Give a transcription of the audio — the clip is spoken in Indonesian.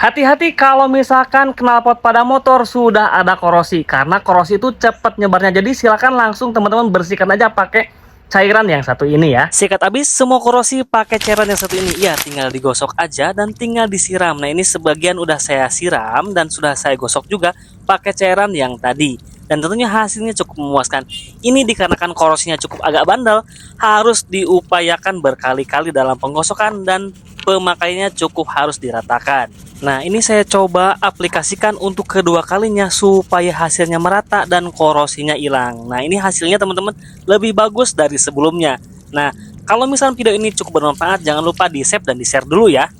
Hati-hati kalau misalkan knalpot pada motor sudah ada korosi, karena korosi itu cepat nyebarnya. Jadi silakan langsung teman-teman bersihkan aja pakai cairan yang satu ini ya. Sikat habis semua korosi pakai cairan yang satu ini. Ya, tinggal digosok aja dan tinggal disiram. Nah, ini sebagian udah saya siram dan sudah saya gosok juga pakai cairan yang tadi. Dan tentunya hasilnya cukup memuaskan. Ini dikarenakan korosinya cukup agak bandel, harus diupayakan berkali-kali dalam penggosokan dan pemakaiannya cukup harus diratakan. Nah, ini saya coba aplikasikan untuk kedua kalinya supaya hasilnya merata dan korosinya hilang. Nah, ini hasilnya teman-teman lebih bagus dari sebelumnya. Nah, kalau misalnya video ini cukup bermanfaat, jangan lupa di-save dan di-share dulu ya.